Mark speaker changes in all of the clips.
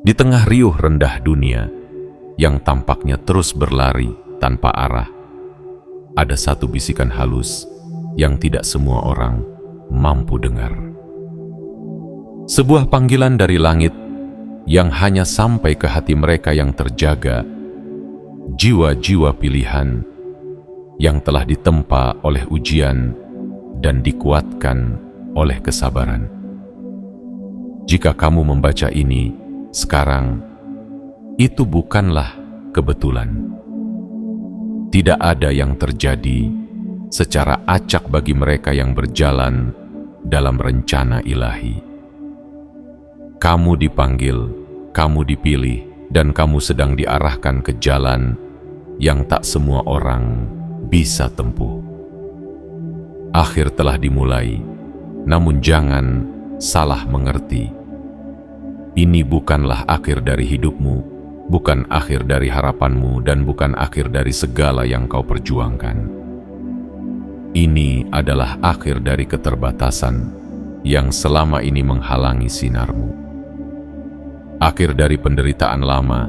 Speaker 1: Di tengah riuh rendah dunia yang tampaknya terus berlari tanpa arah, ada satu bisikan halus yang tidak semua orang mampu dengar. Sebuah panggilan dari langit yang hanya sampai ke hati mereka yang terjaga, jiwa-jiwa pilihan yang telah ditempa oleh ujian dan dikuatkan oleh kesabaran. Jika kamu membaca ini sekarang, itu bukanlah kebetulan. Tidak ada yang terjadi secara acak bagi mereka yang berjalan dalam rencana ilahi. Kamu dipanggil, kamu dipilih, dan kamu sedang diarahkan ke jalan yang tak semua orang bisa tempuh. Akhir telah dimulai, namun jangan salah mengerti. Ini bukanlah akhir dari hidupmu, bukan akhir dari harapanmu, dan bukan akhir dari segala yang kau perjuangkan. Ini adalah akhir dari keterbatasan yang selama ini menghalangi sinarmu. Akhir dari penderitaan lama,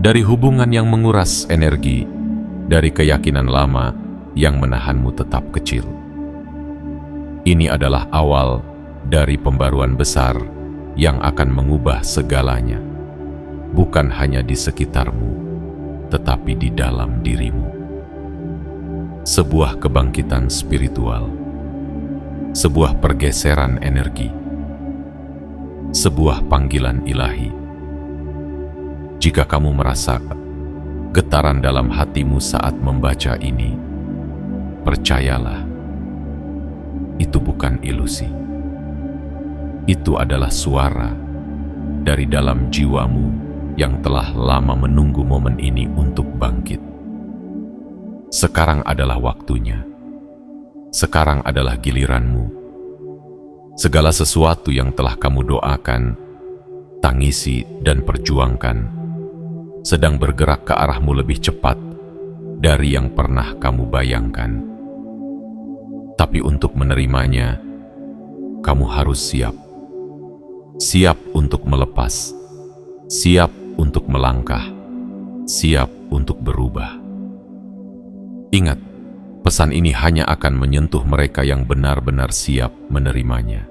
Speaker 1: dari hubungan yang menguras energi, dari keyakinan lama yang menahanmu tetap kecil. Ini adalah awal dari pembaruan besar yang akan mengubah segalanya, bukan hanya di sekitarmu, tetapi di dalam dirimu. Sebuah kebangkitan spiritual, sebuah pergeseran energi, sebuah panggilan ilahi. Jika kamu merasa getaran dalam hatimu saat membaca ini, percayalah, itu bukan ilusi. Itu adalah suara dari dalam jiwamu yang telah lama menunggu momen ini untuk bangkit. Sekarang adalah waktunya. Sekarang adalah giliranmu. Segala sesuatu yang telah kamu doakan, tangisi, dan perjuangkan sedang bergerak ke arahmu lebih cepat dari yang pernah kamu bayangkan. Tapi untuk menerimanya, kamu harus siap. Siap untuk melepas, siap untuk melangkah, siap untuk berubah. Ingat, pesan ini hanya akan menyentuh mereka yang benar-benar siap menerimanya.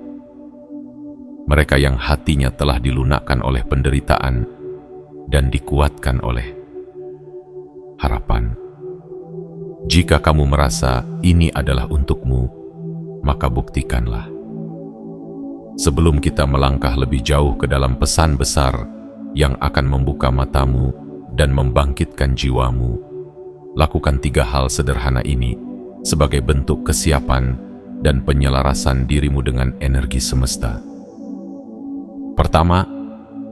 Speaker 1: Mereka yang hatinya telah dilunakkan oleh penderitaan dan dikuatkan oleh harapan. Jika kamu merasa ini adalah untukmu, maka buktikanlah. Sebelum kita melangkah lebih jauh ke dalam pesan besar yang akan membuka matamu dan membangkitkan jiwamu, lakukan 3 hal sederhana ini sebagai bentuk kesiapan dan penyelarasan dirimu dengan energi semesta. Pertama,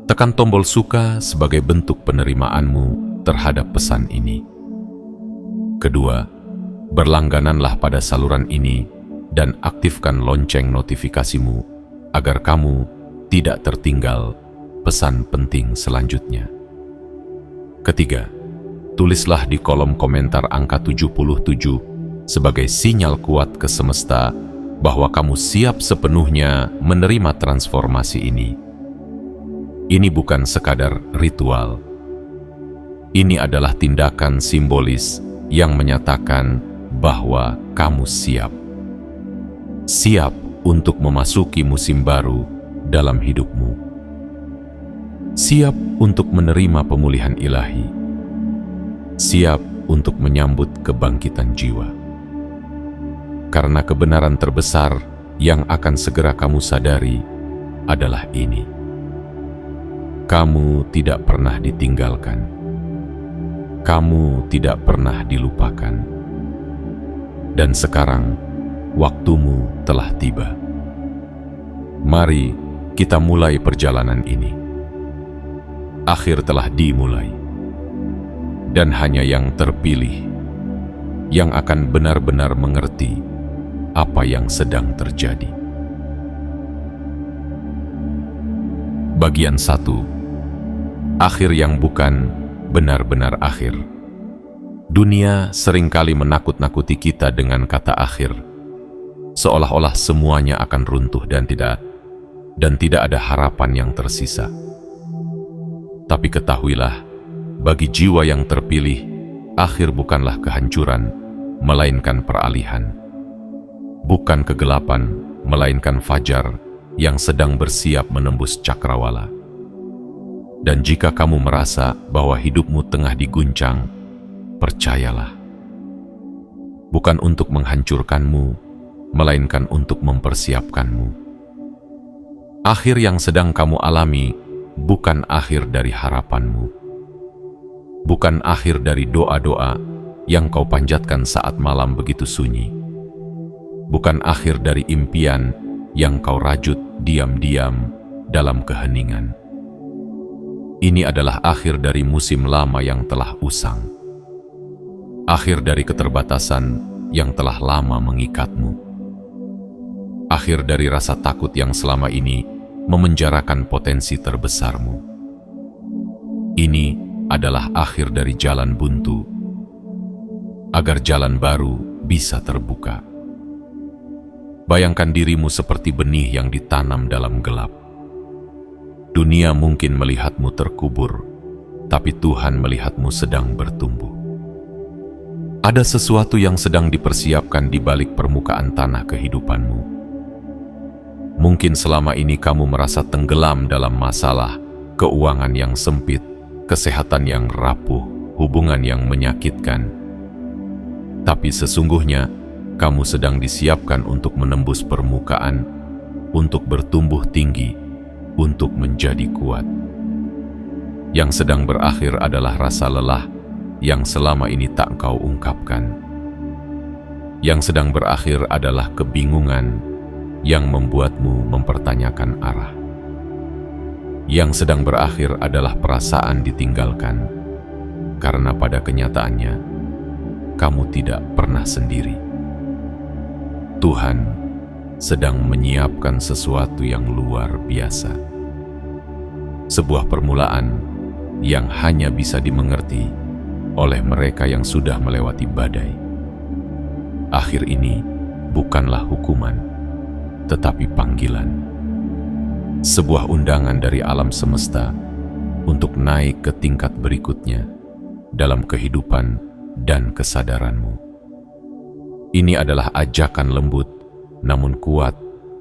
Speaker 1: tekan tombol suka sebagai bentuk penerimaanmu terhadap pesan ini. Kedua, berlanggananlah pada saluran ini dan aktifkan lonceng notifikasimu agar kamu tidak tertinggal pesan penting selanjutnya. Ketiga, tulislah di kolom komentar angka 77 sebagai sinyal kuat ke semesta bahwa kamu siap sepenuhnya menerima transformasi ini. Ini bukan sekadar ritual. Ini adalah tindakan simbolis yang menyatakan bahwa kamu siap. Siap untuk memasuki musim baru dalam hidupmu. Siap untuk menerima pemulihan ilahi. Siap untuk menyambut kebangkitan jiwa. Karena kebenaran terbesar yang akan segera kamu sadari adalah ini. Kamu tidak pernah ditinggalkan. Kamu tidak pernah dilupakan. Dan sekarang, waktumu telah tiba. Mari kita mulai perjalanan ini. Akhir telah dimulai. Dan hanya yang terpilih yang akan benar-benar mengerti apa yang sedang terjadi. Bagian 1. Akhir yang bukan benar-benar akhir. Dunia seringkali menakut-nakuti kita dengan kata akhir, seolah-olah semuanya akan runtuh dan tidak ada harapan yang tersisa. Tapi ketahuilah, bagi jiwa yang terpilih, akhir bukanlah kehancuran, melainkan peralihan. Bukan kegelapan, melainkan fajar yang sedang bersiap menembus cakrawala. Dan jika kamu merasa bahwa hidupmu tengah diguncang, percayalah, bukan untuk menghancurkanmu, melainkan untuk mempersiapkanmu. Akhir yang sedang kamu alami bukan akhir dari harapanmu, bukan akhir dari doa-doa yang kau panjatkan saat malam begitu sunyi, bukan akhir dari impian yang kau rajut diam-diam dalam keheningan. Ini adalah akhir dari musim lama yang telah usang, akhir dari keterbatasan yang telah lama mengikatmu, akhir dari rasa takut yang selama ini memenjarakan potensi terbesarmu. Ini adalah akhir dari jalan buntu, agar jalan baru bisa terbuka. Bayangkan dirimu seperti benih yang ditanam dalam gelap. Dunia mungkin melihatmu terkubur, tapi Tuhan melihatmu sedang bertumbuh. Ada sesuatu yang sedang dipersiapkan di balik permukaan tanah kehidupanmu. Mungkin selama ini kamu merasa tenggelam dalam masalah, keuangan yang sempit, kesehatan yang rapuh, hubungan yang menyakitkan. Tapi sesungguhnya, kamu sedang disiapkan untuk menembus permukaan, untuk bertumbuh tinggi, untuk menjadi kuat. Yang sedang berakhir adalah rasa lelah yang selama ini tak kau ungkapkan. Yang sedang berakhir adalah kebingungan yang membuatmu mempertanyakan arah. Yang sedang berakhir adalah perasaan ditinggalkan, karena pada kenyataannya, kamu tidak pernah sendiri. Tuhan sedang menyiapkan sesuatu yang luar biasa. Sebuah permulaan yang hanya bisa dimengerti oleh mereka yang sudah melewati badai. Akhir ini bukanlah hukuman, tetapi panggilan. Sebuah undangan dari alam semesta untuk naik ke tingkat berikutnya dalam kehidupan dan kesadaranmu. Ini adalah ajakan lembut namun kuat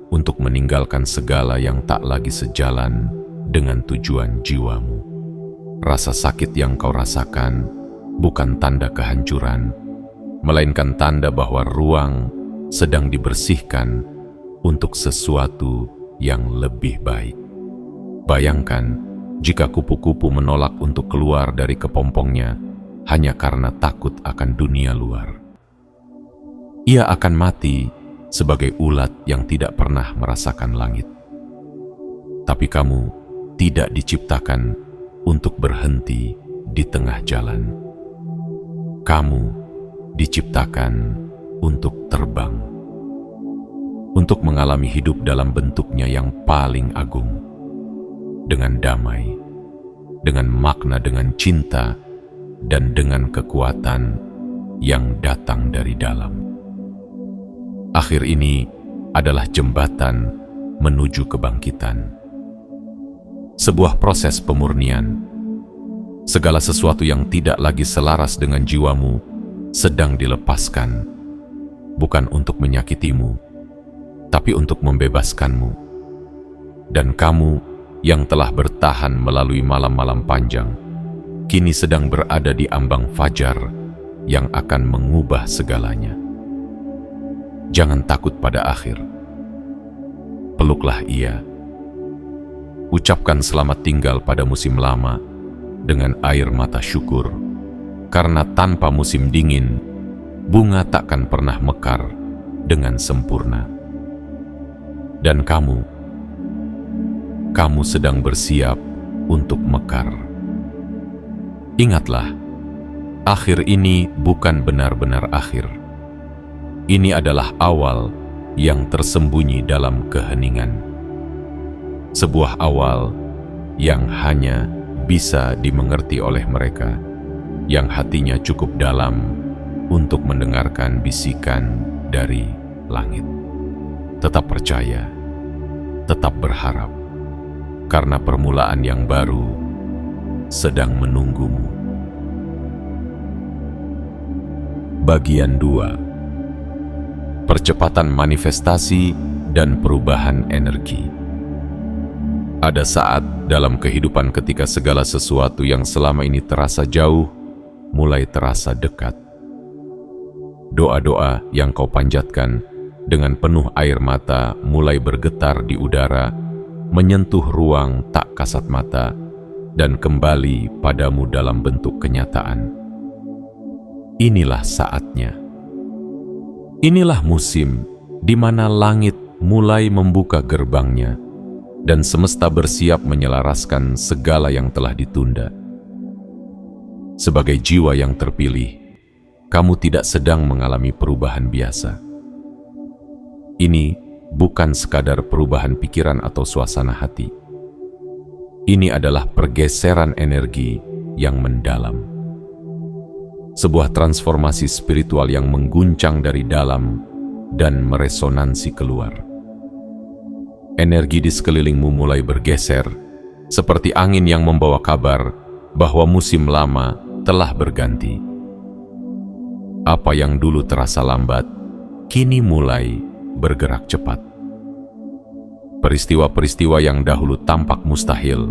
Speaker 1: untuk meninggalkan segala yang tak lagi sejalan dengan tujuan jiwamu. Rasa sakit yang kau rasakan bukan tanda kehancuran, melainkan tanda bahwa ruang sedang dibersihkan untuk sesuatu yang lebih baik. Bayangkan jika kupu-kupu menolak untuk keluar dari kepompongnya hanya karena takut akan dunia luar. Ia akan mati sebagai ulat yang tidak pernah merasakan langit. Tapi kamu tidak diciptakan untuk berhenti di tengah jalan. Kamu diciptakan untuk terbang, untuk mengalami hidup dalam bentuknya yang paling agung, dengan damai, dengan makna, dengan cinta, dan dengan kekuatan yang datang dari dalam. Akhir ini adalah jembatan menuju kebangkitan. Sebuah proses pemurnian. Segala sesuatu yang tidak lagi selaras dengan jiwamu sedang dilepaskan, bukan untuk menyakitimu, tapi untuk membebaskanmu. Dan kamu yang telah bertahan melalui malam-malam panjang, kini sedang berada di ambang fajar yang akan mengubah segalanya. Jangan takut pada akhir. Peluklah ia. Ucapkan selamat tinggal pada musim lama dengan air mata syukur, karena tanpa musim dingin, bunga takkan pernah mekar dengan sempurna. Dan kamu sedang bersiap untuk mekar. Ingatlah, akhir ini bukan benar-benar akhir. Ini adalah awal yang tersembunyi dalam keheningan. Sebuah awal yang hanya bisa dimengerti oleh mereka yang hatinya cukup dalam untuk mendengarkan bisikan dari langit. Tetap percaya, tetap berharap, karena permulaan yang baru sedang menunggumu. Bagian 2. Percepatan manifestasi dan perubahan energi. Ada saat dalam kehidupan ketika segala sesuatu yang selama ini terasa jauh mulai terasa dekat. Doa-doa yang kau panjatkan dengan penuh air mata mulai bergetar di udara, menyentuh ruang tak kasat mata, dan kembali padamu dalam bentuk kenyataan. Inilah saatnya. Inilah musim di mana langit mulai membuka gerbangnya dan semesta bersiap menyelaraskan segala yang telah ditunda. Sebagai jiwa yang terpilih, kamu tidak sedang mengalami perubahan biasa. Ini bukan sekadar perubahan pikiran atau suasana hati. Ini adalah pergeseran energi yang mendalam. Sebuah transformasi spiritual yang mengguncang dari dalam dan meresonansi keluar. Energi di sekelilingmu mulai bergeser, seperti angin yang membawa kabar bahwa musim lama telah berganti. Apa yang dulu terasa lambat, kini mulai bergerak cepat. Peristiwa-peristiwa yang dahulu tampak mustahil,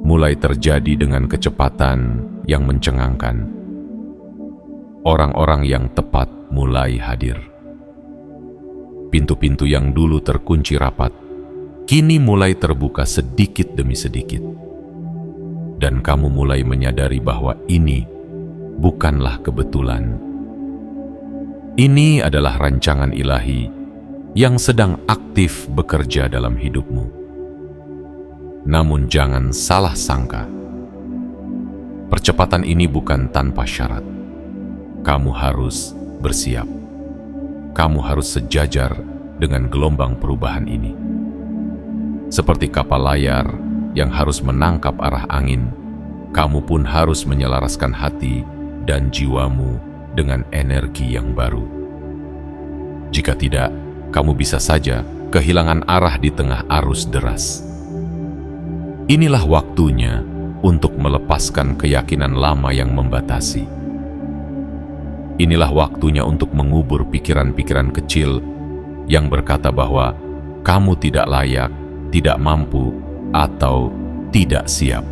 Speaker 1: mulai terjadi dengan kecepatan yang mencengangkan. Orang-orang yang tepat mulai hadir. Pintu-pintu yang dulu terkunci rapat, kini mulai terbuka sedikit demi sedikit. Dan kamu mulai menyadari bahwa ini bukanlah kebetulan. Ini adalah rancangan ilahi yang sedang aktif bekerja dalam hidupmu. Namun jangan salah sangka. Percepatan ini bukan tanpa syarat. Kamu harus bersiap. Kamu harus sejajar dengan gelombang perubahan ini. Seperti kapal layar yang harus menangkap arah angin, kamu pun harus menyelaraskan hati dan jiwamu dengan energi yang baru. Jika tidak, kamu bisa saja kehilangan arah di tengah arus deras. Inilah waktunya untuk melepaskan keyakinan lama yang membatasi. Inilah waktunya untuk mengubur pikiran-pikiran kecil yang berkata bahwa kamu tidak layak, tidak mampu, atau tidak siap.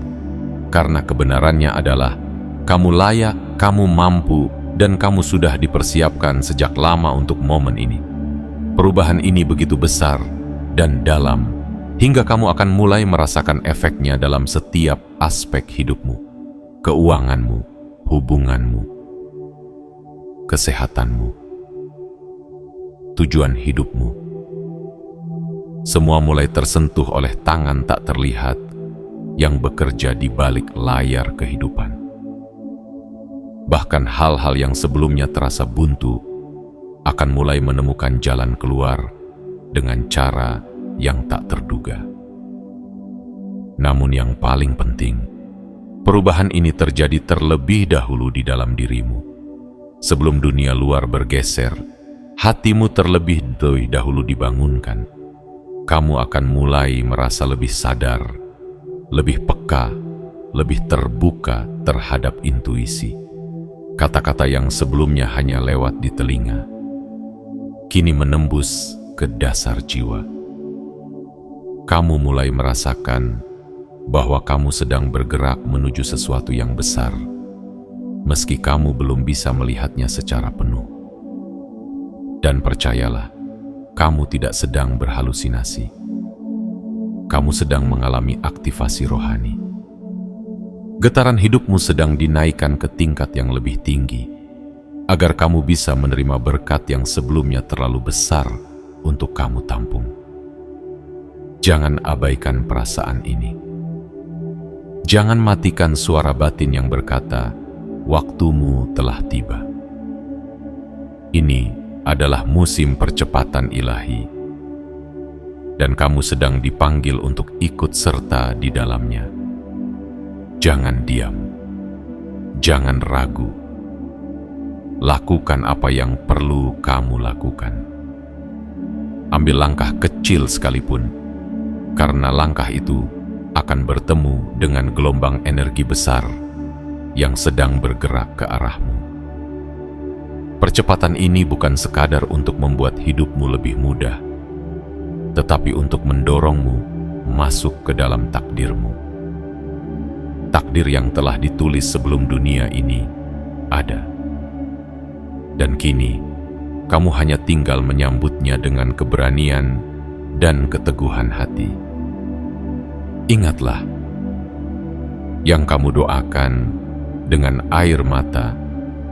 Speaker 1: Karena kebenarannya adalah kamu layak, kamu mampu, dan kamu sudah dipersiapkan sejak lama untuk momen ini. Perubahan ini begitu besar dan dalam, hingga kamu akan mulai merasakan efeknya dalam setiap aspek hidupmu, keuanganmu, hubunganmu, kesehatanmu, tujuan hidupmu. Semua mulai tersentuh oleh tangan tak terlihat yang bekerja di balik layar kehidupan. Bahkan hal-hal yang sebelumnya terasa buntu akan mulai menemukan jalan keluar dengan cara yang tak terduga. Namun yang paling penting, perubahan ini terjadi terlebih dahulu di dalam dirimu. Sebelum dunia luar bergeser, hatimu terlebih dahulu dibangunkan. Kamu akan mulai merasa lebih sadar, lebih peka, lebih terbuka terhadap intuisi. Kata-kata yang sebelumnya hanya lewat di telinga, kini menembus ke dasar jiwa. Kamu mulai merasakan bahwa kamu sedang bergerak menuju sesuatu yang besar, meski kamu belum bisa melihatnya secara penuh. Dan percayalah, kamu tidak sedang berhalusinasi. Kamu sedang mengalami aktivasi rohani. Getaran hidupmu sedang dinaikkan ke tingkat yang lebih tinggi, agar kamu bisa menerima berkat yang sebelumnya terlalu besar untuk kamu tampung. Jangan abaikan perasaan ini. Jangan matikan suara batin yang berkata, waktumu telah tiba. Ini adalah musim percepatan ilahi, dan kamu sedang dipanggil untuk ikut serta di dalamnya. Jangan diam, jangan ragu. Lakukan apa yang perlu kamu lakukan. Ambil langkah kecil sekalipun, karena langkah itu akan bertemu dengan gelombang energi besar yang sedang bergerak ke arahmu. Percepatan ini bukan sekadar untuk membuat hidupmu lebih mudah, tetapi untuk mendorongmu masuk ke dalam takdirmu. Takdir yang telah ditulis sebelum dunia ini ada. Dan kini, kamu hanya tinggal menyambutnya dengan keberanian dan keteguhan hati. Ingatlah, yang kamu doakan dengan air mata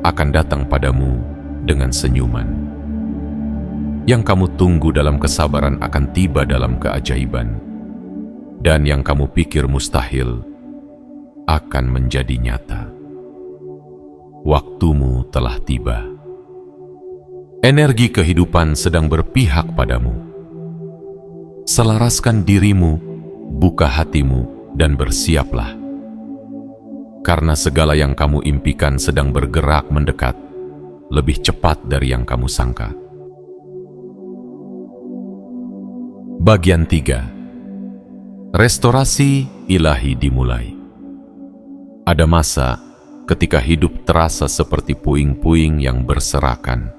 Speaker 1: akan datang padamu dengan senyuman. Yang kamu tunggu dalam kesabaran akan tiba dalam keajaiban. Dan yang kamu pikir mustahil akan menjadi nyata. Waktumu telah tiba. Energi kehidupan sedang berpihak padamu. Selaraskan dirimu, buka hatimu, dan bersiaplah. Karena segala yang kamu impikan sedang bergerak mendekat, lebih cepat dari yang kamu sangka. Bagian 3. Restorasi ilahi dimulai. Ada masa ketika hidup terasa seperti puing-puing yang berserakan.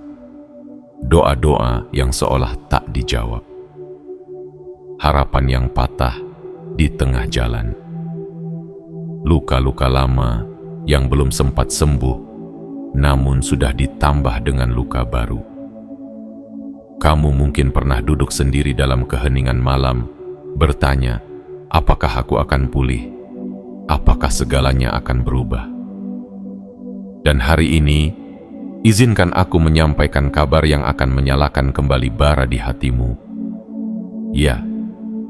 Speaker 1: Doa-doa yang seolah tak dijawab. Harapan yang patah di tengah jalan. Luka-luka lama yang belum sempat sembuh, namun sudah ditambah dengan luka baru. Kamu mungkin pernah duduk sendiri dalam keheningan malam, bertanya, apakah aku akan pulih? Apakah segalanya akan berubah? Dan hari ini, izinkan aku menyampaikan kabar yang akan menyalakan kembali bara di hatimu. Ya,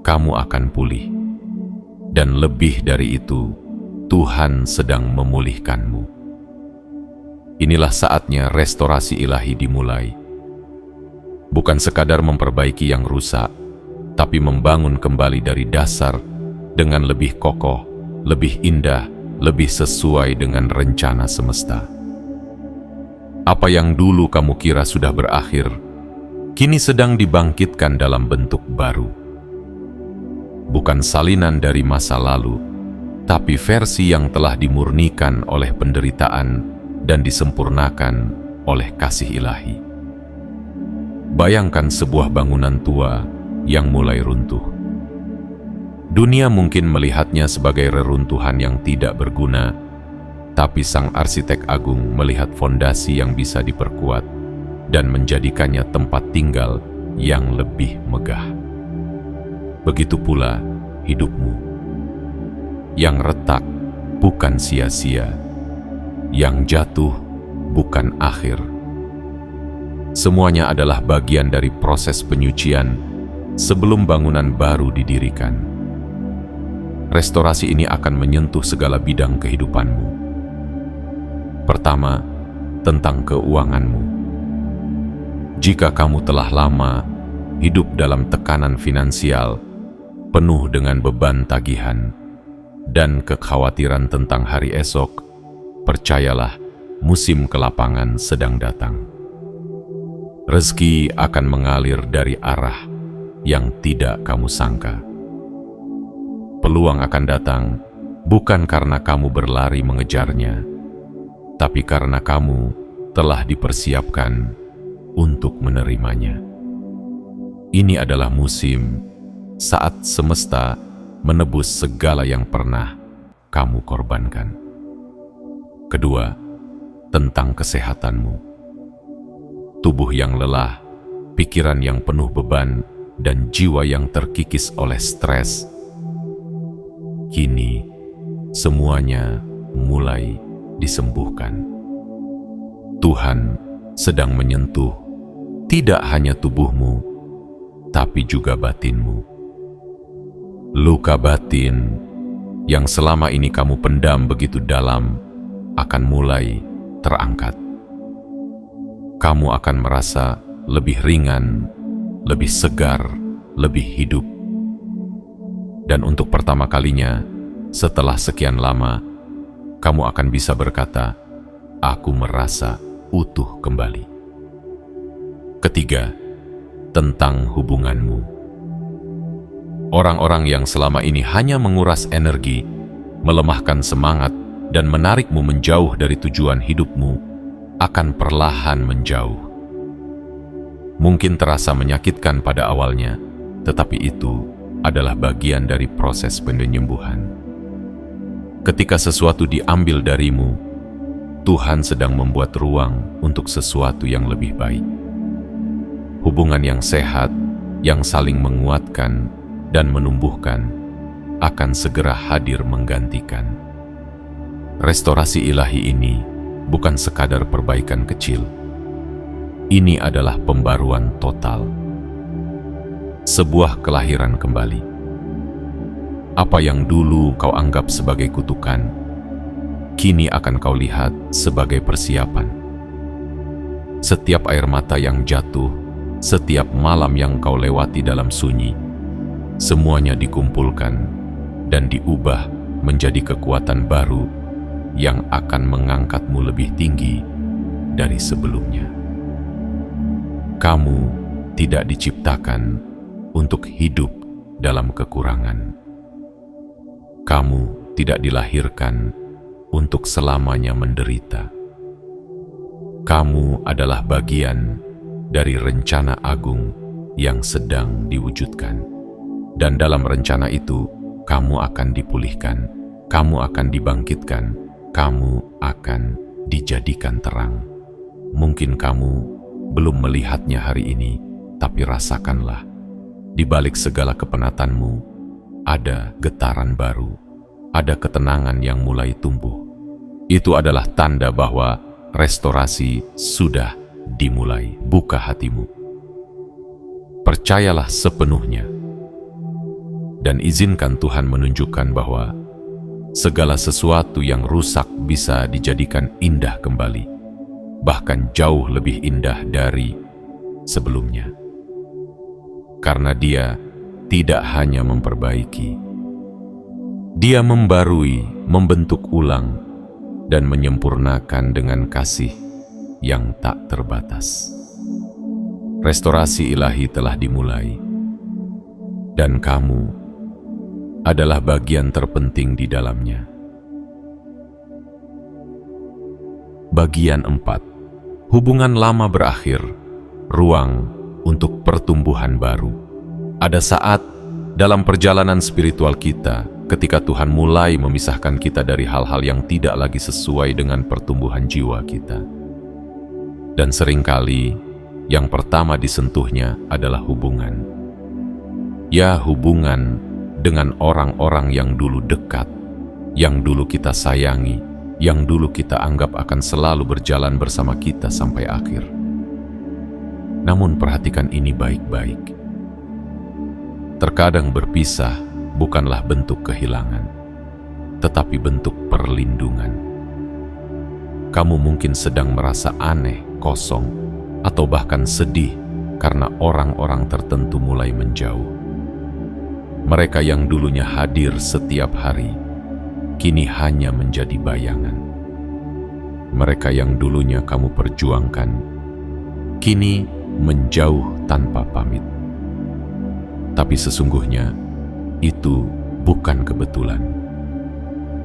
Speaker 1: kamu akan pulih. Dan lebih dari itu, Tuhan sedang memulihkanmu. Inilah saatnya restorasi ilahi dimulai. Bukan sekadar memperbaiki yang rusak, tapi membangun kembali dari dasar dengan lebih kokoh, lebih indah, lebih sesuai dengan rencana semesta. Apa yang dulu kamu kira sudah berakhir, kini sedang dibangkitkan dalam bentuk baru. Bukan salinan dari masa lalu, tapi versi yang telah dimurnikan oleh penderitaan dan disempurnakan oleh kasih ilahi. Bayangkan sebuah bangunan tua yang mulai runtuh. Dunia mungkin melihatnya sebagai reruntuhan yang tidak berguna, tapi sang arsitek agung melihat fondasi yang bisa diperkuat dan menjadikannya tempat tinggal yang lebih megah. Begitu pula hidupmu. Yang retak bukan sia-sia, yang jatuh bukan akhir. Semuanya adalah bagian dari proses penyucian sebelum bangunan baru didirikan. Restorasi ini akan menyentuh segala bidang kehidupanmu. Pertama, tentang keuanganmu. Jika kamu telah lama hidup dalam tekanan finansial, penuh dengan beban tagihan, dan kekhawatiran tentang hari esok, percayalah, musim kelapangan sedang datang. Rezeki akan mengalir dari arah yang tidak kamu sangka. Peluang akan datang bukan karena kamu berlari mengejarnya, tapi karena kamu telah dipersiapkan untuk menerimanya. Ini adalah musim saat semesta menebus segala yang pernah kamu korbankan. Kedua, tentang kesehatanmu. Tubuh yang lelah, pikiran yang penuh beban, dan jiwa yang terkikis oleh stres. Kini, semuanya mulai disembuhkan. Tuhan sedang menyentuh tidak hanya tubuhmu, tapi juga batinmu. Luka batin yang selama ini kamu pendam begitu dalam akan mulai terangkat. Kamu akan merasa lebih ringan, lebih segar, lebih hidup. Dan untuk pertama kalinya, setelah sekian lama, kamu akan bisa berkata, aku merasa utuh kembali. Ketiga, tentang hubunganmu. Orang-orang yang selama ini hanya menguras energi, melemahkan semangat, dan menarikmu menjauh dari tujuan hidupmu, akan perlahan menjauh. Mungkin terasa menyakitkan pada awalnya, tetapi itu adalah bagian dari proses penyembuhan. Ketika sesuatu diambil darimu, Tuhan sedang membuat ruang untuk sesuatu yang lebih baik. Hubungan yang sehat, yang saling menguatkan dan menumbuhkan, akan segera hadir menggantikan. Restorasi ilahi ini bukan sekadar perbaikan kecil. Ini adalah pembaruan total. Sebuah kelahiran kembali. Apa yang dulu kau anggap sebagai kutukan, kini akan kau lihat sebagai persiapan. Setiap air mata yang jatuh, setiap malam yang kau lewati dalam sunyi, semuanya dikumpulkan dan diubah menjadi kekuatan baru yang akan mengangkatmu lebih tinggi dari sebelumnya. Kamu tidak diciptakan untuk hidup dalam kekurangan. Kamu tidak dilahirkan untuk selamanya menderita. Kamu adalah bagian dari rencana agung yang sedang diwujudkan. Dan dalam rencana itu, kamu akan dipulihkan, kamu akan dibangkitkan, kamu akan dijadikan terang. Mungkin kamu belum melihatnya hari ini, tapi rasakanlah, di balik segala kepenatanmu, ada getaran baru, ada ketenangan yang mulai tumbuh. Itu adalah tanda bahwa restorasi sudah dimulai. Buka hatimu. Percayalah sepenuhnya. Dan izinkan Tuhan menunjukkan bahwa segala sesuatu yang rusak bisa dijadikan indah kembali, bahkan jauh lebih indah dari sebelumnya. Karena Dia tidak hanya memperbaiki, Dia membarui, membentuk ulang, dan menyempurnakan dengan kasih yang tak terbatas. Restorasi ilahi telah dimulai, dan kamu adalah bagian terpenting di dalamnya. Bagian 4. Hubungan lama berakhir, ruang untuk pertumbuhan baru. Ada saat dalam perjalanan spiritual kita, ketika Tuhan mulai memisahkan kita dari hal-hal yang tidak lagi sesuai dengan pertumbuhan jiwa kita. Dan seringkali yang pertama disentuhnya adalah hubungan. Ya, hubungan dengan orang-orang yang dulu dekat, yang dulu kita sayangi, yang dulu kita anggap akan selalu berjalan bersama kita sampai akhir. Namun perhatikan ini baik-baik. Terkadang berpisah bukanlah bentuk kehilangan, tetapi bentuk perlindungan. Kamu mungkin sedang merasa aneh, kosong, atau bahkan sedih karena orang-orang tertentu mulai menjauh. Mereka yang dulunya hadir setiap hari, kini hanya menjadi bayangan. Mereka yang dulunya kamu perjuangkan, kini menjauh tanpa pamit. Tapi sesungguhnya, itu bukan kebetulan.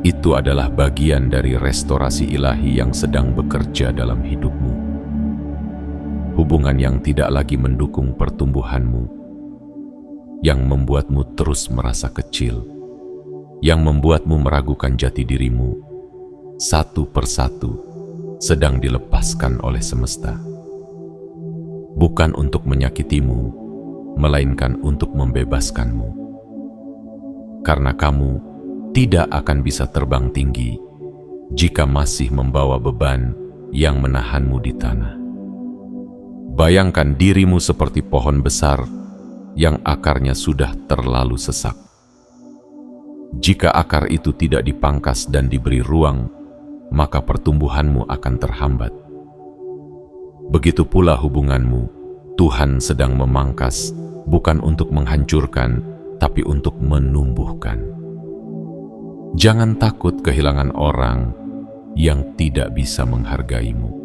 Speaker 1: Itu adalah bagian dari restorasi ilahi yang sedang bekerja dalam hidupmu. Hubungan yang tidak lagi mendukung pertumbuhanmu, yang membuatmu terus merasa kecil, yang membuatmu meragukan jati dirimu, satu persatu sedang dilepaskan oleh semesta. Bukan untuk menyakitimu, melainkan untuk membebaskanmu. Karena kamu tidak akan bisa terbang tinggi jika masih membawa beban yang menahanmu di tanah. Bayangkan dirimu seperti pohon besar yang akarnya sudah terlalu sesak. Jika akar itu tidak dipangkas dan diberi ruang, maka pertumbuhanmu akan terhambat. Begitu pula hubunganmu. Tuhan sedang memangkas, bukan untuk menghancurkan, tapi untuk menumbuhkan. Jangan takut kehilangan orang yang tidak bisa menghargaimu.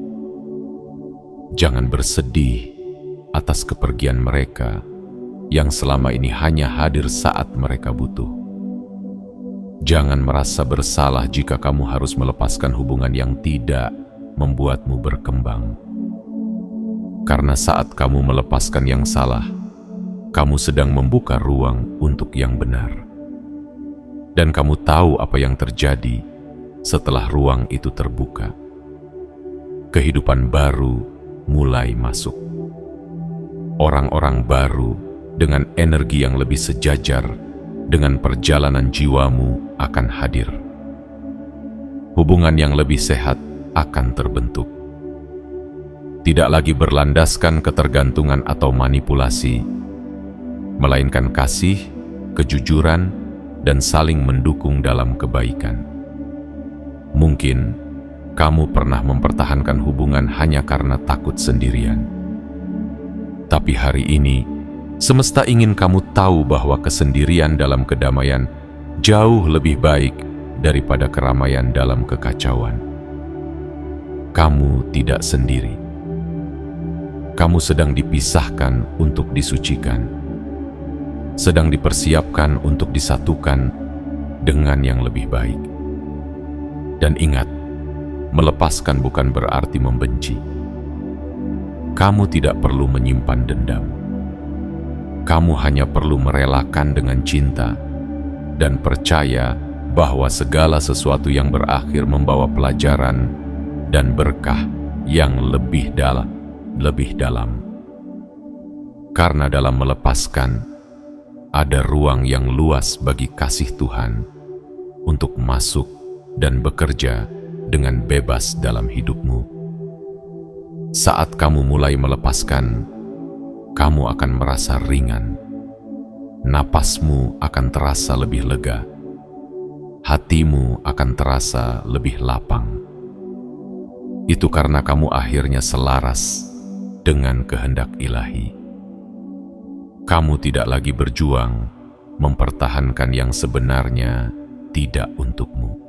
Speaker 1: Jangan bersedih atas kepergian mereka yang selama ini hanya hadir saat mereka butuh. Jangan merasa bersalah jika kamu harus melepaskan hubungan yang tidak membuatmu berkembang. Karena saat kamu melepaskan yang salah, kamu sedang membuka ruang untuk yang benar. Dan kamu tahu apa yang terjadi setelah ruang itu terbuka. Kehidupan baru mulai masuk. Orang-orang baru dengan energi yang lebih sejajar dengan perjalanan jiwamu akan hadir. Hubungan yang lebih sehat akan terbentuk. Tidak lagi berlandaskan ketergantungan atau manipulasi, melainkan kasih, kejujuran, dan saling mendukung dalam kebaikan. Mungkin kamu pernah mempertahankan hubungan hanya karena takut sendirian. Tapi hari ini, semesta ingin kamu tahu bahwa kesendirian dalam kedamaian jauh lebih baik daripada keramaian dalam kekacauan. Kamu tidak sendiri. Kamu sedang dipisahkan untuk disucikan, sedang dipersiapkan untuk disatukan dengan yang lebih baik. Dan ingat, melepaskan bukan berarti membenci. Kamu tidak perlu menyimpan dendam. Kamu hanya perlu merelakan dengan cinta dan percaya bahwa segala sesuatu yang berakhir membawa pelajaran dan berkah yang lebih dalam. Karena dalam melepaskan, ada ruang yang luas bagi kasih Tuhan untuk masuk dan bekerja dengan bebas dalam hidupmu. Saat kamu mulai melepaskan, kamu akan merasa ringan. Napasmu akan terasa lebih lega. Hatimu akan terasa lebih lapang. Itu karena kamu akhirnya selaras dengan kehendak ilahi. Kamu tidak lagi berjuang mempertahankan yang sebenarnya tidak untukmu.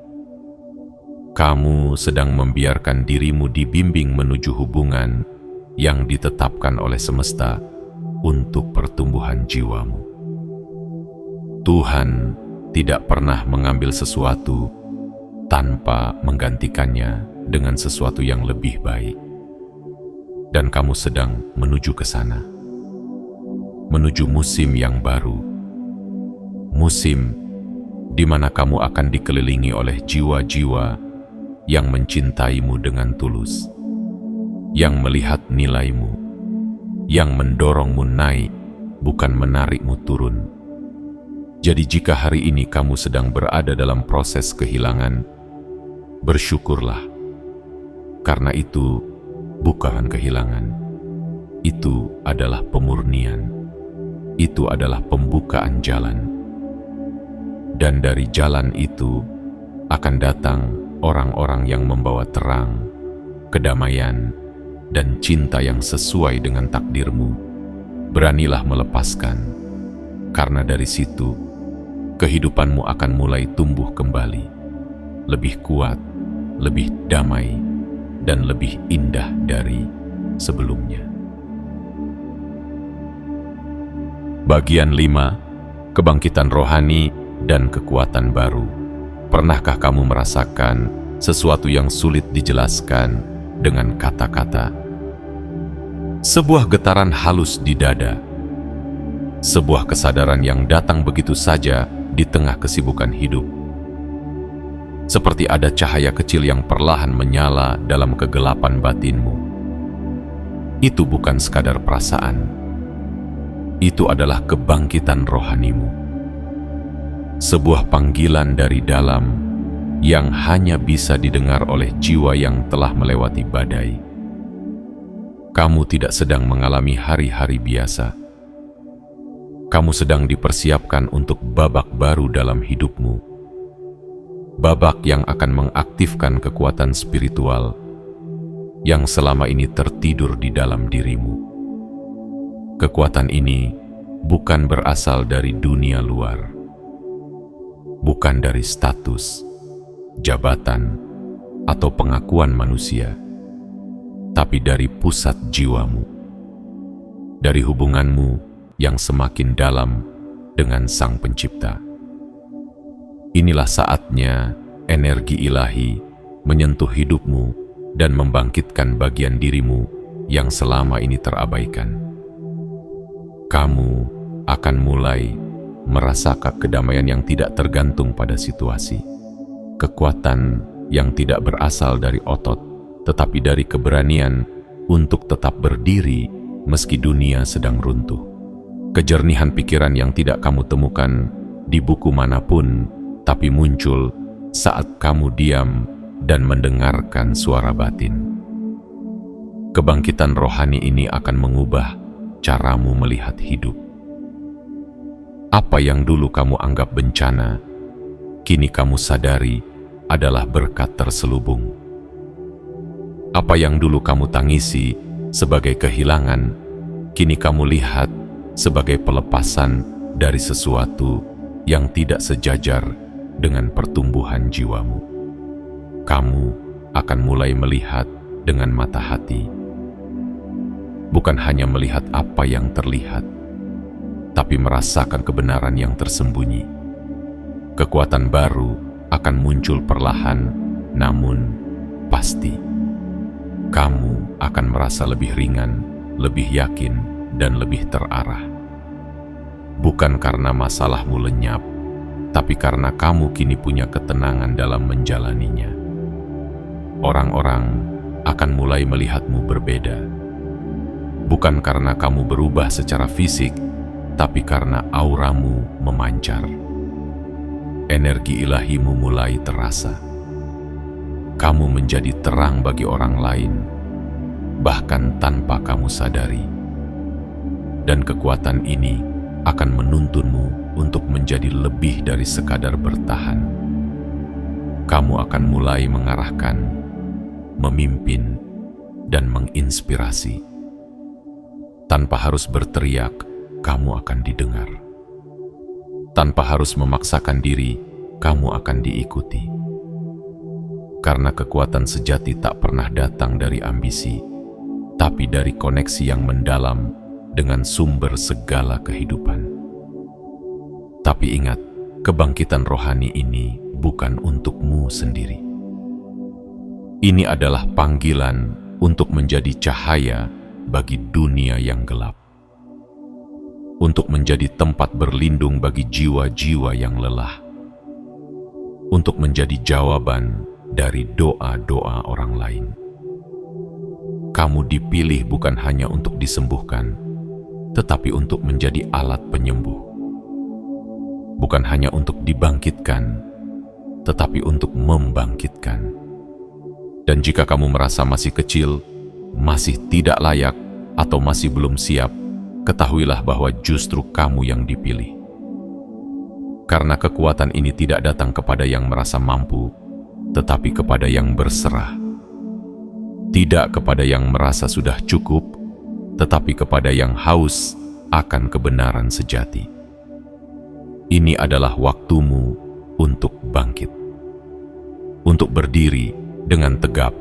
Speaker 1: Kamu sedang membiarkan dirimu dibimbing menuju hubungan yang ditetapkan oleh semesta untuk pertumbuhan jiwamu. Tuhan tidak pernah mengambil sesuatu tanpa menggantikannya dengan sesuatu yang lebih baik. Dan kamu sedang menuju ke sana, menuju musim yang baru, musim di mana kamu akan dikelilingi oleh jiwa-jiwa yang mencintaimu dengan tulus, yang melihat nilaimu, yang mendorongmu naik, bukan menarikmu turun. Jadi jika hari ini kamu sedang berada dalam proses kehilangan, bersyukurlah, karena itu bukan kehilangan, itu adalah pemurnian, itu adalah pembukaan jalan. Dan dari jalan itu akan datang orang-orang yang membawa terang, kedamaian, dan cinta yang sesuai dengan takdirmu. Beranilah melepaskan, karena dari situ kehidupanmu akan mulai tumbuh kembali, lebih kuat, lebih damai, dan lebih indah dari sebelumnya. Bagian 5. Kebangkitan rohani dan kekuatan baru. Pernahkah kamu merasakan sesuatu yang sulit dijelaskan dengan kata-kata? Sebuah getaran halus di dada. Sebuah kesadaran yang datang begitu saja di tengah kesibukan hidup. Seperti ada cahaya kecil yang perlahan menyala dalam kegelapan batinmu. Itu bukan sekadar perasaan. Itu adalah kebangkitan rohanimu. Sebuah panggilan dari dalam yang hanya bisa didengar oleh jiwa yang telah melewati badai. Kamu tidak sedang mengalami hari-hari biasa. Kamu sedang dipersiapkan untuk babak baru dalam hidupmu. Babak yang akan mengaktifkan kekuatan spiritual yang selama ini tertidur di dalam dirimu. Kekuatan ini bukan berasal dari dunia luar, bukan dari status, jabatan, atau pengakuan manusia, tapi dari pusat jiwamu, dari hubunganmu yang semakin dalam dengan Sang Pencipta. Inilah saatnya energi ilahi menyentuh hidupmu dan membangkitkan bagian dirimu yang selama ini terabaikan. Kamu akan mulai merasakan kedamaian yang tidak tergantung pada situasi, kekuatan yang tidak berasal dari otot, tetapi dari keberanian untuk tetap berdiri meski dunia sedang runtuh. Kejernihan pikiran yang tidak kamu temukan di buku manapun, tapi muncul saat kamu diam dan mendengarkan suara batin. Kebangkitan rohani ini akan mengubah caramu melihat hidup. Apa yang dulu kamu anggap bencana, kini kamu sadari adalah berkat terselubung. Apa yang dulu kamu tangisi sebagai kehilangan, kini kamu lihat sebagai pelepasan dari sesuatu yang tidak sejajar dengan pertumbuhan jiwamu. Kamu akan mulai melihat dengan mata hati, bukan hanya melihat apa yang terlihat, tapi merasakan kebenaran yang tersembunyi. Kekuatan baru akan muncul perlahan, namun pasti. Kamu akan merasa lebih ringan, lebih yakin, dan lebih terarah. Bukan karena masalahmu lenyap, tapi karena kamu kini punya ketenangan dalam menjalaninya. Orang-orang akan mulai melihatmu berbeda. Bukan karena kamu berubah secara fisik, tapi karena auramu memancar. Energi ilahimu mulai terasa. Kamu menjadi terang bagi orang lain, bahkan tanpa kamu sadari. Dan kekuatan ini akan menuntunmu untuk menjadi lebih dari sekadar bertahan. Kamu akan mulai mengarahkan, memimpin, dan menginspirasi. Tanpa harus berteriak, kamu akan didengar. Tanpa harus memaksakan diri, kamu akan diikuti. Karena kekuatan sejati tak pernah datang dari ambisi, tapi dari koneksi yang mendalam dengan sumber segala kehidupan. Tapi ingat, kebangkitan rohani ini bukan untukmu sendiri. Ini adalah panggilan untuk menjadi cahaya bagi dunia yang gelap. Untuk menjadi tempat berlindung bagi jiwa-jiwa yang lelah. Untuk menjadi jawaban dari doa-doa orang lain. Kamu dipilih bukan hanya untuk disembuhkan, tetapi untuk menjadi alat penyembuh. Bukan hanya untuk dibangkitkan, tetapi untuk membangkitkan. Dan jika kamu merasa masih kecil, masih tidak layak, atau masih belum siap, ketahuilah bahwa justru kamu yang dipilih. Karena kekuatan ini tidak datang kepada yang merasa mampu, tetapi kepada yang berserah. Tidak kepada yang merasa sudah cukup, tetapi kepada yang haus akan kebenaran sejati. Ini adalah waktumu untuk bangkit. Untuk berdiri dengan tegap,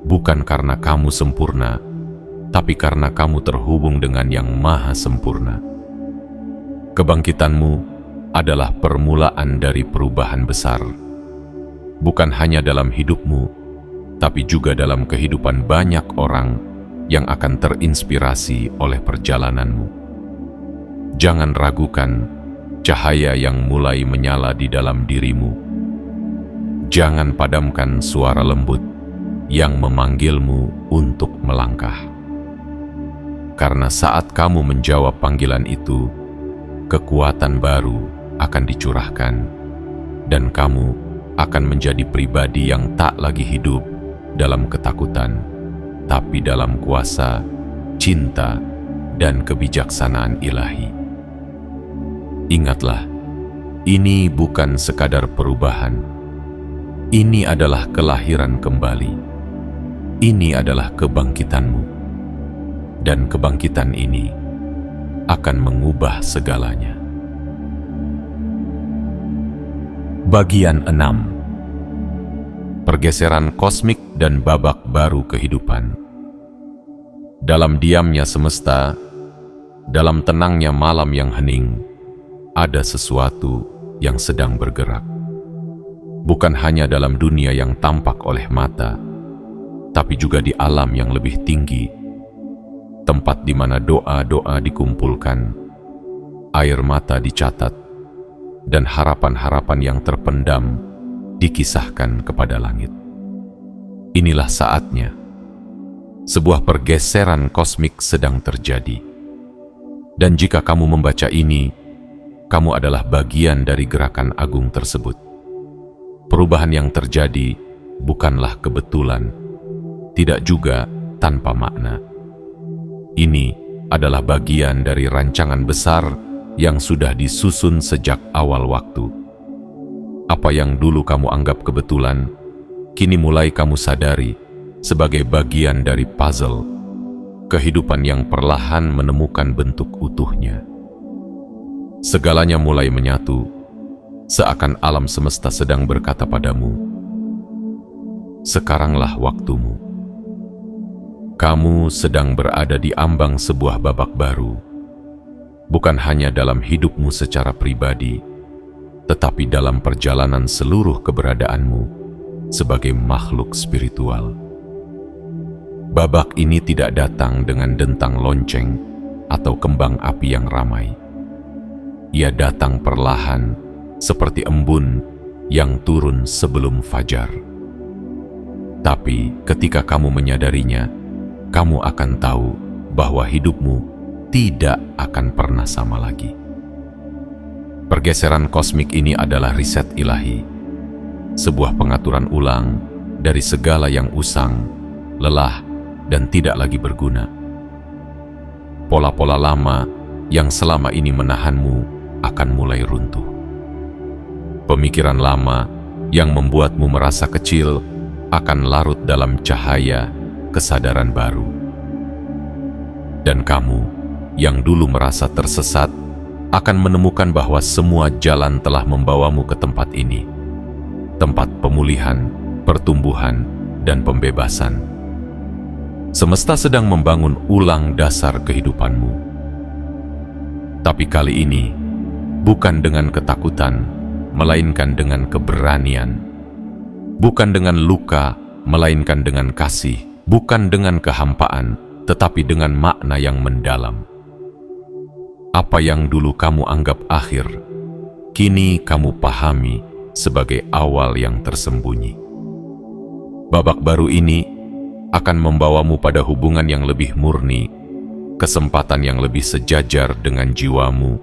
Speaker 1: bukan karena kamu sempurna, tapi karena kamu terhubung dengan yang maha sempurna. Kebangkitanmu adalah permulaan dari perubahan besar. Bukan hanya dalam hidupmu, tapi juga dalam kehidupan banyak orang yang akan terinspirasi oleh perjalananmu. Jangan ragukan cahaya yang mulai menyala di dalam dirimu. Jangan padamkan suara lembut yang memanggilmu untuk melangkah. Karena saat kamu menjawab panggilan itu, kekuatan baru akan dicurahkan, dan kamu akan menjadi pribadi yang tak lagi hidup dalam ketakutan, tapi dalam kuasa, cinta, dan kebijaksanaan ilahi. Ingatlah, ini bukan sekadar perubahan. Ini adalah kelahiran kembali. Ini adalah kebangkitanmu. Dan kebangkitan ini akan mengubah segalanya. Bagian 6. Pergeseran kosmik dan babak baru kehidupan. Dalam diamnya semesta, dalam tenangnya malam yang hening, ada sesuatu yang sedang bergerak. Bukan hanya dalam dunia yang tampak oleh mata, tapi juga di alam yang lebih tinggi, tempat di mana doa-doa dikumpulkan, air mata dicatat, dan harapan-harapan yang terpendam dikisahkan kepada langit. Inilah saatnya. Sebuah pergeseran kosmik sedang terjadi. Dan jika kamu membaca ini, kamu adalah bagian dari gerakan agung tersebut. Perubahan yang terjadi bukanlah kebetulan, tidak juga tanpa makna. Ini adalah bagian dari rancangan besar yang sudah disusun sejak awal waktu. Apa yang dulu kamu anggap kebetulan, kini mulai kamu sadari sebagai bagian dari puzzle kehidupan yang perlahan menemukan bentuk utuhnya. Segalanya mulai menyatu, seakan alam semesta sedang berkata padamu, "Sekaranglah waktumu." Kamu sedang berada di ambang sebuah babak baru, bukan hanya dalam hidupmu secara pribadi, tetapi dalam perjalanan seluruh keberadaanmu sebagai makhluk spiritual. Babak ini tidak datang dengan dentang lonceng atau kembang api yang ramai. Ia datang perlahan, seperti embun yang turun sebelum fajar. Tapi ketika kamu menyadarinya, kamu akan tahu bahwa hidupmu tidak akan pernah sama lagi. Pergeseran kosmik ini adalah riset ilahi, sebuah pengaturan ulang dari segala yang usang, lelah, dan tidak lagi berguna. Pola-pola lama yang selama ini menahanmu akan mulai runtuh. Pemikiran lama yang membuatmu merasa kecil akan larut dalam cahaya kesadaran baru. Dan kamu yang dulu merasa tersesat akan menemukan bahwa semua jalan telah membawamu ke tempat ini, tempat pemulihan, pertumbuhan, dan pembebasan. Semesta sedang membangun ulang dasar kehidupanmu. Tapi kali ini, bukan dengan ketakutan, melainkan dengan keberanian. Bukan dengan luka, melainkan dengan kasih. Bukan dengan kehampaan, tetapi dengan makna yang mendalam. Apa yang dulu kamu anggap akhir, kini kamu pahami sebagai awal yang tersembunyi. Babak baru ini akan membawamu pada hubungan yang lebih murni, kesempatan yang lebih sejajar dengan jiwamu,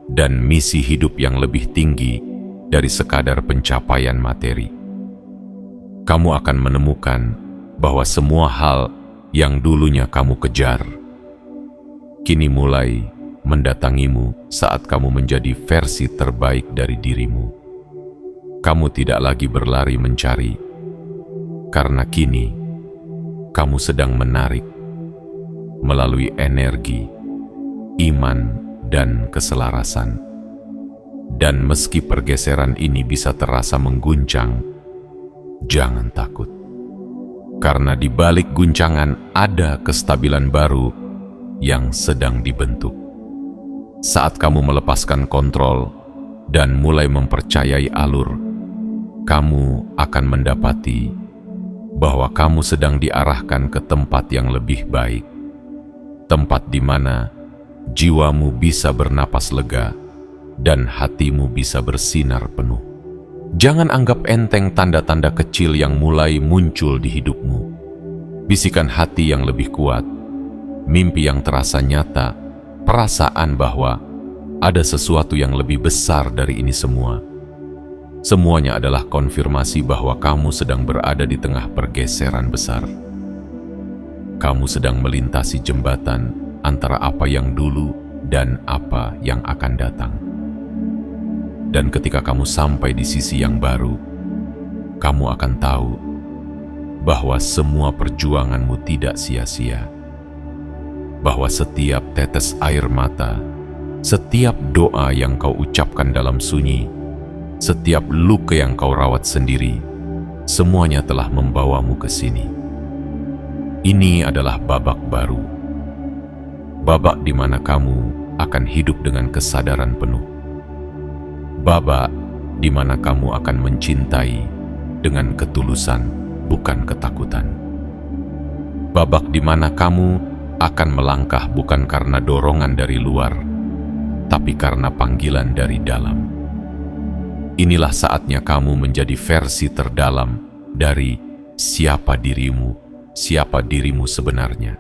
Speaker 1: dan misi hidup yang lebih tinggi dari sekadar pencapaian materi. Kamu akan menemukan bahwa semua hal yang dulunya kamu kejar, kini mulai mendatangimu saat kamu menjadi versi terbaik dari dirimu. Kamu tidak lagi berlari mencari, karena kini kamu sedang menarik melalui energi, iman, dan keselarasan. Dan meski pergeseran ini bisa terasa mengguncang, jangan takut. Karena di balik guncangan ada kestabilan baru yang sedang dibentuk. Saat kamu melepaskan kontrol dan mulai mempercayai alur, kamu akan mendapati bahwa kamu sedang diarahkan ke tempat yang lebih baik, tempat di mana jiwamu bisa bernapas lega dan hatimu bisa bersinar penuh. Jangan anggap enteng tanda-tanda kecil yang mulai muncul di hidupmu. Bisikan hati yang lebih kuat, mimpi yang terasa nyata, perasaan bahwa ada sesuatu yang lebih besar dari ini semua. Semuanya adalah konfirmasi bahwa kamu sedang berada di tengah pergeseran besar. Kamu sedang melintasi jembatan antara apa yang dulu dan apa yang akan datang. Dan ketika kamu sampai di sisi yang baru, kamu akan tahu bahwa semua perjuanganmu tidak sia-sia. Bahwa setiap tetes air mata, setiap doa yang kau ucapkan dalam sunyi, setiap luka yang kau rawat sendiri, semuanya telah membawamu ke sini. Ini adalah babak baru. babak di mana kamu akan hidup dengan kesadaran penuh. Babak di mana kamu akan mencintai dengan ketulusan, bukan ketakutan. Babak di mana kamu akan melangkah bukan karena dorongan dari luar, tapi karena panggilan dari dalam. Inilah saatnya kamu menjadi versi terdalam dari siapa dirimu sebenarnya.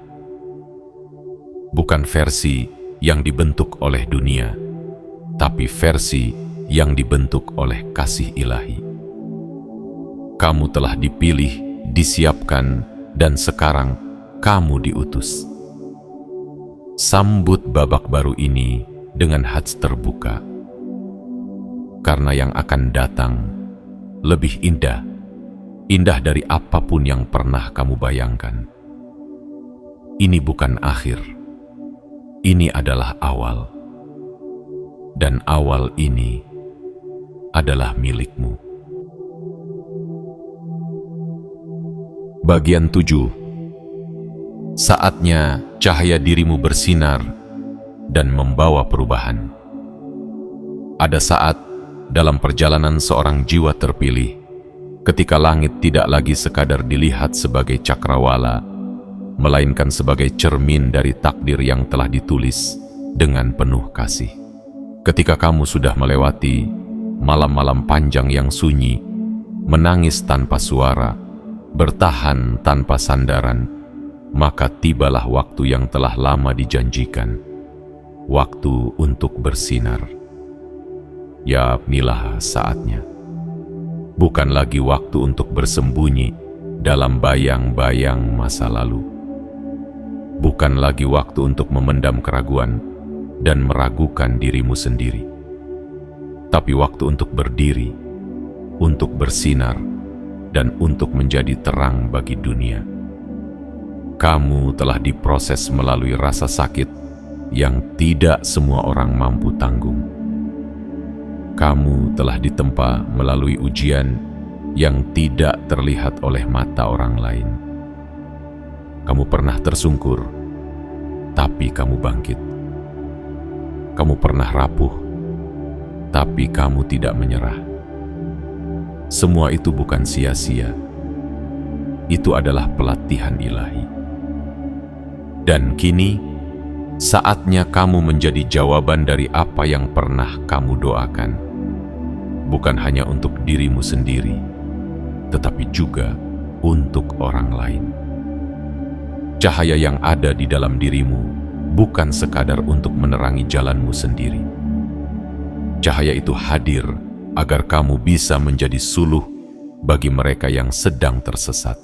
Speaker 1: Bukan versi yang dibentuk oleh dunia, tapi versi yang dibentuk oleh kasih ilahi. Kamu telah dipilih, disiapkan, dan sekarang kamu diutus. Sambut babak baru ini dengan hati terbuka, karena yang akan datang lebih indah dari apapun yang pernah kamu bayangkan. Ini bukan akhir, ini adalah awal, dan awal ini adalah milikmu. Bagian 7. Saatnya cahaya dirimu bersinar dan membawa perubahan. Ada saat dalam perjalanan seorang jiwa terpilih, ketika langit tidak lagi sekadar dilihat sebagai cakrawala, melainkan sebagai cermin dari takdir yang telah ditulis dengan penuh kasih. Ketika kamu sudah melewati malam-malam panjang yang sunyi, menangis tanpa suara, bertahan tanpa sandaran, maka tibalah waktu yang telah lama dijanjikan, waktu untuk bersinar. Ya, inilah saatnya. Bukan lagi waktu untuk bersembunyi dalam bayang-bayang masa lalu. Bukan lagi waktu untuk memendam keraguan dan meragukan dirimu sendiri. Tapi waktu untuk berdiri, untuk bersinar, dan untuk menjadi terang bagi dunia. Kamu telah diproses melalui rasa sakit yang tidak semua orang mampu tanggung. Kamu telah ditempa melalui ujian yang tidak terlihat oleh mata orang lain. Kamu pernah tersungkur, tapi kamu bangkit. Kamu pernah rapuh, tapi kamu tidak menyerah. Semua itu bukan sia-sia. Itu adalah pelatihan ilahi. Dan kini, saatnya kamu menjadi jawaban dari apa yang pernah kamu doakan. Bukan hanya untuk dirimu sendiri, tetapi juga untuk orang lain. Cahaya yang ada di dalam dirimu bukan sekadar untuk menerangi jalanmu sendiri. Cahaya itu hadir agar kamu bisa menjadi suluh bagi mereka yang sedang tersesat,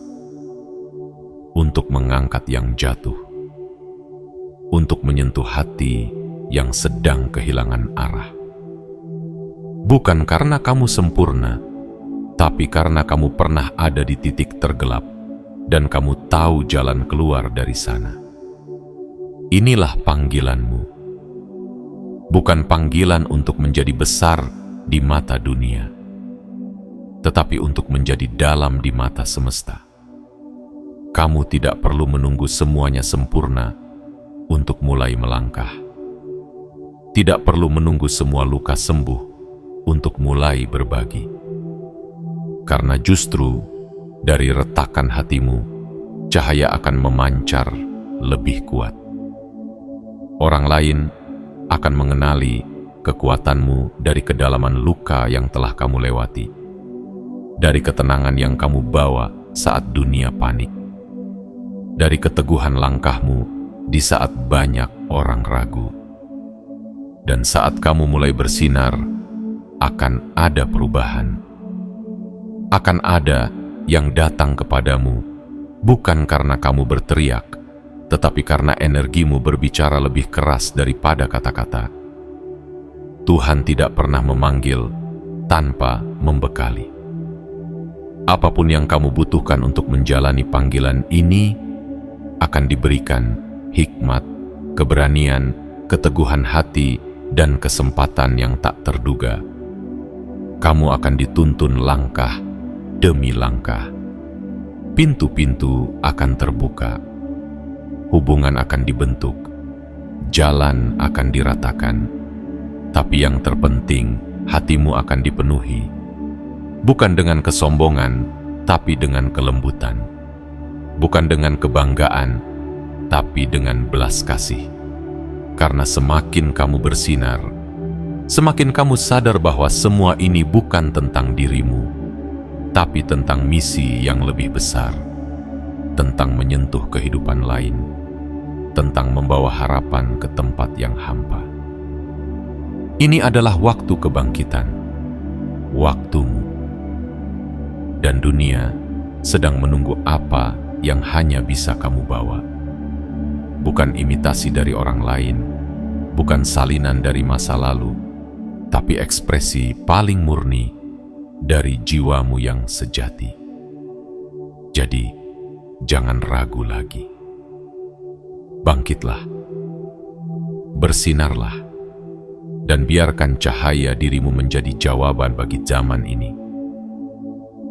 Speaker 1: untuk mengangkat yang jatuh, untuk menyentuh hati yang sedang kehilangan arah. Bukan karena kamu sempurna, tapi karena kamu pernah ada di titik tergelap dan kamu tahu jalan keluar dari sana. Inilah panggilanmu. Bukan panggilan untuk menjadi besar di mata dunia, tetapi untuk menjadi dalam di mata semesta. Kamu tidak perlu menunggu semuanya sempurna untuk mulai melangkah. Tidak perlu menunggu semua luka sembuh untuk mulai berbagi. Karena justru dari retakan hatimu, cahaya akan memancar lebih kuat. Orang lain akan mengenali kekuatanmu dari kedalaman luka yang telah kamu lewati, dari ketenangan yang kamu bawa saat dunia panik, dari keteguhan langkahmu di saat banyak orang ragu. Dan saat kamu mulai bersinar, akan ada perubahan. Akan ada yang datang kepadamu, bukan karena kamu berteriak, tetapi karena energimu berbicara lebih keras daripada kata-kata. Tuhan tidak pernah memanggil tanpa membekali. Apapun yang kamu butuhkan untuk menjalani panggilan ini akan diberikan hikmat, keberanian, keteguhan hati, dan kesempatan yang tak terduga. Kamu akan dituntun langkah demi langkah. Pintu-pintu akan terbuka. Hubungan akan dibentuk. jalan akan diratakan, tapi yang terpenting hatimu akan dipenuhi, bukan dengan kesombongan, tapi dengan kelembutan, bukan dengan kebanggaan, tapi dengan belas kasih. Karena semakin kamu bersinar, semakin kamu sadar bahwa semua ini bukan tentang dirimu, tapi tentang misi yang lebih besar, tentang menyentuh kehidupan lain, tentang membawa harapan ke tempat yang hampa. Ini adalah waktu kebangkitan, waktumu. Dan dunia sedang menunggu apa yang hanya bisa kamu bawa. Bukan imitasi dari orang lain, bukan salinan dari masa lalu, tapi ekspresi paling murni dari jiwamu yang sejati. Jadi, jangan ragu lagi. Bangkitlah, bersinarlah, dan biarkan cahaya dirimu menjadi jawaban bagi zaman ini.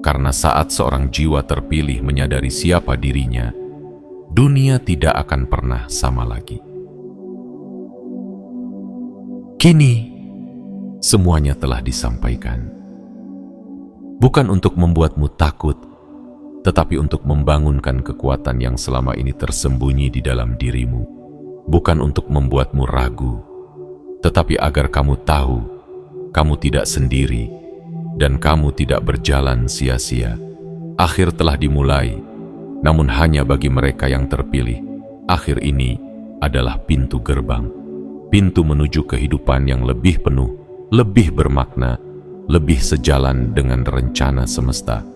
Speaker 1: Karena saat seorang jiwa terpilih menyadari siapa dirinya, dunia tidak akan pernah sama lagi. Kini, semuanya telah disampaikan. Bukan untuk membuatmu takut, tetapi untuk membangunkan kekuatan yang selama ini tersembunyi di dalam dirimu. Bukan untuk membuatmu ragu, tetapi agar kamu tahu, kamu tidak sendiri, dan kamu tidak berjalan sia-sia. Akhir telah dimulai, namun hanya bagi mereka yang terpilih. Akhir ini adalah pintu gerbang, pintu menuju kehidupan yang lebih penuh, lebih bermakna, lebih sejalan dengan rencana semesta.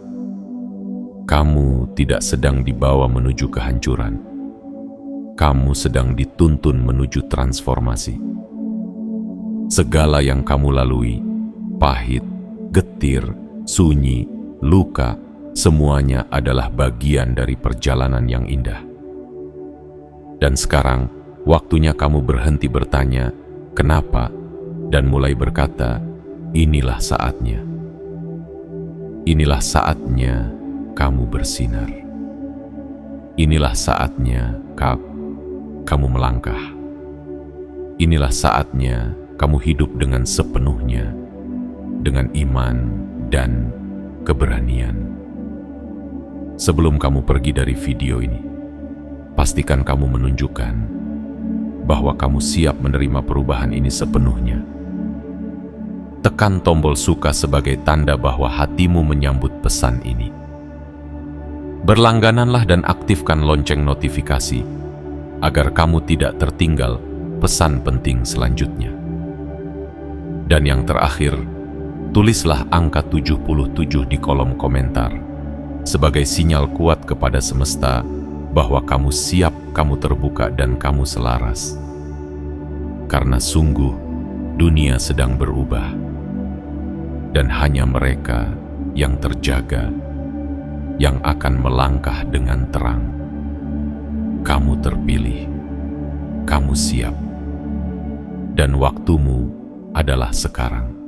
Speaker 1: Kamu tidak sedang dibawa menuju kehancuran. Kamu sedang dituntun menuju transformasi. Segala yang kamu lalui, pahit, getir, sunyi, luka, semuanya adalah bagian dari perjalanan yang indah. Dan sekarang, waktunya kamu berhenti bertanya, kenapa? Dan mulai berkata, inilah saatnya. Inilah saatnya kamu bersinar. Inilah saatnya kamu melangkah. Inilah saatnya kamu hidup dengan sepenuhnya, dengan iman dan keberanian. Sebelum kamu pergi dari video ini, pastikan kamu menunjukkan bahwa kamu siap menerima perubahan ini sepenuhnya. Tekan tombol suka sebagai tanda bahwa hatimu menyambut pesan ini. Berlanggananlah dan aktifkan lonceng notifikasi agar kamu tidak tertinggal pesan penting selanjutnya. Dan yang terakhir, tulislah angka 77 di kolom komentar sebagai sinyal kuat kepada semesta bahwa kamu siap, kamu terbuka, dan kamu selaras. Karena sungguh dunia sedang berubah, dan hanya mereka yang terjaga yang akan melangkah dengan terang. Kamu terpilih, kamu siap, dan waktumu adalah sekarang.